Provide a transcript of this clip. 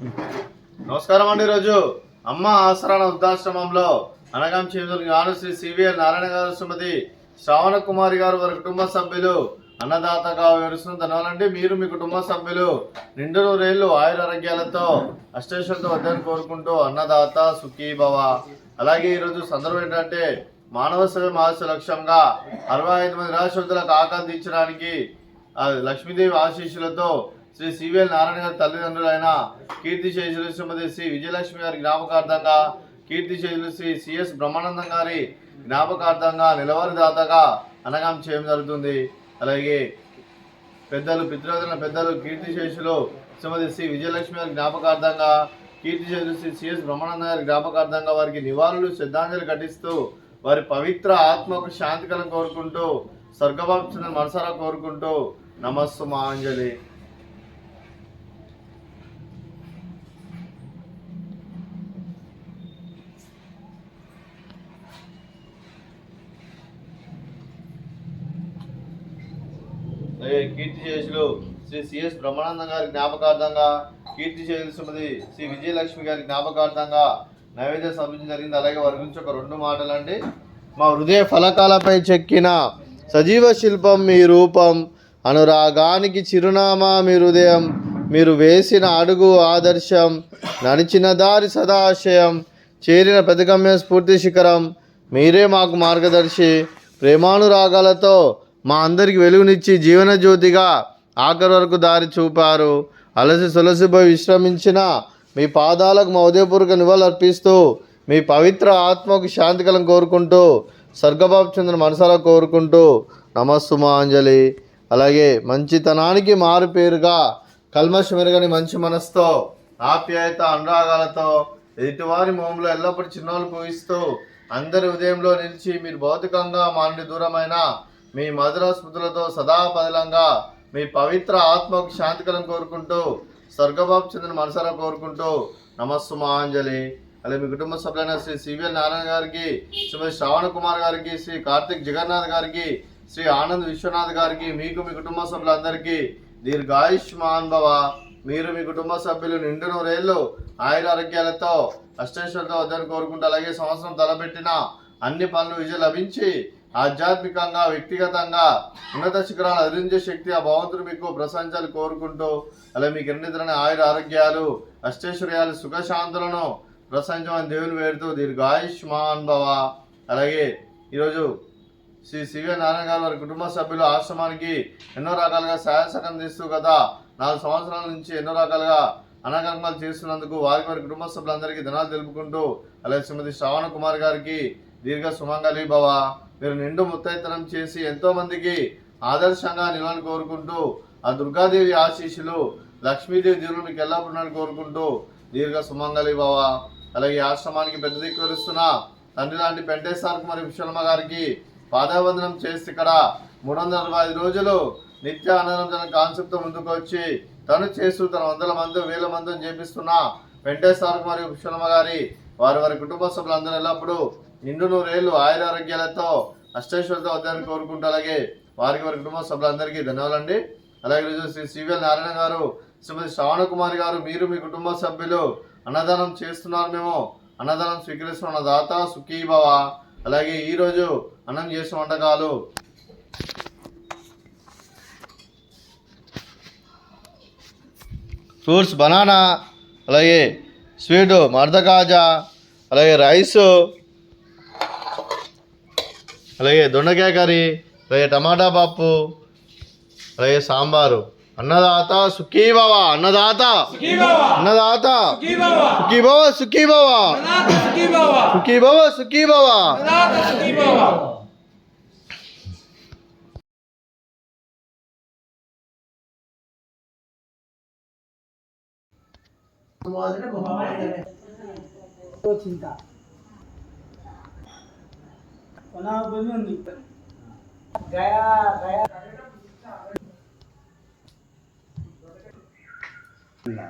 నమస్కారం అండి. ఈరోజు అమ్మ ఆసరాన వృద్ధాశ్రమంలో అనగాం చేతులు శ్రీ సివిఎల్ నారాయణ గారు, శ్రీమతి శ్రావణ కుమారి గారు, వారి కుటుంబ సభ్యులు అన్నదాతగా వివరిస్తున్న ధనాలండి. మీరు మీ కుటుంబ సభ్యులు నిండు నూరేళ్లు ఆయురారోగ్యాలతో అష్టైశ్వర్యంతో వద్దని కోరుకుంటూ అన్నదాత సుఖీభవ. అలాగే ఈరోజు సందర్భం ఏంటంటే మానవ సేవ మహర్షి లక్ష్యంగా 65 మంది నిరాశ్రితులకు ఆకలి తీర్చడానికి లక్ష్మీదేవి ఆశీస్సులతో శ్రీ సివిఎల్ నారాయణ గారి తల్లిదండ్రులైన కీర్తిశేషులు శ్రీమతి శ్రీ విజయలక్ష్మి గారి జ్ఞాపకార్థంగా, కీర్తిశేషులు శ్రీ సిఎస్ బ్రహ్మానందం గారి జ్ఞాపకార్థంగా నెలవారీదాతగా అనగాం చేయడం జరుగుతుంది. అలాగే పెద్దలు పితృదేవులైన పెద్దలు కీర్తిశేషులు శ్రీమతి శ్రీ విజయలక్ష్మి గారి జ్ఞాపకార్థంగా, కీర్తిశేషులు శ్రీ సిఎస్ బ్రహ్మానందం గారి జ్ఞాపకార్థంగా వారికి నివాళులు శ్రద్ధాంజలి ఘటిస్తూ వారి పవిత్ర ఆత్మకు శాంతికలను కోరుకుంటూ స్వర్గభావించిన మనసారా కోరుకుంటూ నమస్సు మాంజలి. కీర్తిశేషులు శ్రీ సిఎస్ బ్రహ్మానందం గారి జ్ఞాపకార్థంగా, కీర్తిశేషులు శ్రీమతి శ్రీ విజయలక్ష్మి గారి జ్ఞాపకార్థంగా నైవేద్యం సమర్పించడం జరిగింది. అలాగే వారి గురించి ఒక 2 మాటలండి. మా హృదయ ఫలకాలపై చెక్కిన సజీవ శిల్పం మీ రూపం, అనురాగానికి చిరునామా మీ హృదయం, మీరు వేసిన అడుగు ఆదర్శం, నడిచిన దారి సదాశయం, చేరిన ప్రతిగమ్య స్ఫూర్తి శిఖరం, మీరే మాకు మార్గదర్శి. ప్రేమానురాగాలతో మా అందరికి వెలుగునిచ్చి జీవన జ్యోతిగా ఆఖరి వరకు దారి చూపారు. అలసి సొలసిపోయి విశ్రమించిన మీ పాదాలకు మా ఉదయపూర్వక నివాళులు అర్పిస్తూ మీ పవిత్ర ఆత్మకు శాంతికలం కోరుకుంటూ స్వర్గభావ చంద్ర మనసారా కోరుకుంటూ నమస్సు మాంజలి. అలాగే మంచితనానికి మారు పేరుగా కల్మషం మెరుగని మంచి మనసుతో ఆప్యాయత అనురాగాలతో ఎదుటివారి మోములో ఎల్లప్పుడూ చిన్నోళ్ళు పూయిస్తూ అందరి ఉదయంలో నిలిచి మీరు భౌతికంగా మా నుండి దూరమైన మీ మధుర స్మృతులతో సదా పదిలంగా మీ పవిత్ర ఆత్మకు శాంతికరం కోరుకుంటూ స్వర్గభావ చెందిన మనసారా కోరుకుంటూ నమస్సు మాంజలి. అలాగే మీ కుటుంబ సభ్యులైన శ్రీ సివిఎల్ నారాయణ గారికి, శ్రీమతి శ్రావణ కుమార్ గారికి, శ్రీ కార్తిక్ జగన్నాథ్ గారికి, శ్రీ ఆనంద్ విశ్వనాథ్ గారికి, మీకు మీ కుటుంబ సభ్యులందరికీ దీర్ఘాయుష్మాన్ భవ. మీరు మీ కుటుంబ సభ్యులు నిండు నూరేళ్లు ఆయురారోగ్యాలతో అష్టైశ్వర్యంతో వద్దని కోరుకుంటూ, అలాగే సంవత్సరం తలపెట్టిన అన్ని పనులు విజయం లభించి ఆధ్యాత్మికంగా వ్యక్తిగతంగా ఉన్నత శిఖరాలు అధిరించే శక్తి ఆ భగవంతుడు మీకు ప్రశంసలు కోరుకుంటూ, అలా మీకు ఎన్నితరని ఆయుర ఆరోగ్యాలు అష్టైశ్వర్యాలు సుఖశాంతులను ప్రశంసమని దేవుని వేడుతూ దీర్ఘాయుష్మాన్ భవ. అలాగే ఈరోజు శ్రీ సివిఎల్ నారాయణ గారు వారి కుటుంబ సభ్యులు ఆశ్రమానికి ఎన్నో రకాలుగా సహాయ సహకారం తీస్తూ గత 4 సంవత్సరాల నుంచి ఎన్నో రకాలుగా అన్నకర్మాలు చేస్తున్నందుకు వారి కుటుంబ సభ్యులందరికీ ధనాలు తెలుపుకుంటూ, అలాగే శ్రీమతి శ్రావణ కుమార్ గారికి దీర్ఘ సుమంగళి భవ. మీరు నిండు ముత్తైతనం చేసి ఎంతో మందికి ఆదర్శంగా నిలవని కోరుకుంటూ ఆ దుర్గాదేవి ఆశీస్సులు లక్ష్మీదేవి దేవుడు మీకు ఎల్లప్పుడూ కోరుకుంటూ దీర్ఘ సుమంగళి భవ. అలాగే ఆశ్రమానికి పెద్ద దిక్కువరుస్తున్న తండ్రి లాంటి పెంటేశ్వర కుమారి విశ్వమ్మ గారికి పాదావందనం చేసి ఇక్కడ 365 రోజులు నిత్య అన్నదాన కాన్సెప్ట్తో ముందుకు వచ్చి తను చేస్తూ తన 100 మంది 1000 మందిని చేపిస్తున్న పెంటేశ్వర కుమారి విశ్వమ్మ గారి వారి కుటుంబ సభ్యులందరూ ఎల్లప్పుడూ నిండు నూరేళ్లు ఆయురారోగ్యాలతో అష్టైశ్వర్యంతో వద్దని కోరుకుంటూ, అలాగే వారి కుటుంబ సభ్యులందరికీ ధన్యవాదాలండి. అలాగే ఈరోజు శ్రీ సివిఎల్ నారాయణ గారు, శ్రీమతి శ్రావణ కుమారి గారు, మీరు మీ కుటుంబ సభ్యులు అన్నదానం చేస్తున్నారు, మేము అన్నదానం స్వీకరిస్తున్న దాత సుఖీభవ. అలాగే ఈరోజు అన్నం చేసిన వంటకాలు ఫ్రూట్స్ బనానా, అలాగే స్వీటు మర్దకాజా, అలాగే రైసు, అలాగే దొండకాయ కర్రీ, అలాగే టమాటా పప్పు, అలాగే సాంబారు. అన్నదాత సుఖీభవ, అన్నదాత అన్నదాత సుఖీభవ సుఖీభవ సుఖీభవ సుఖీభవ. गया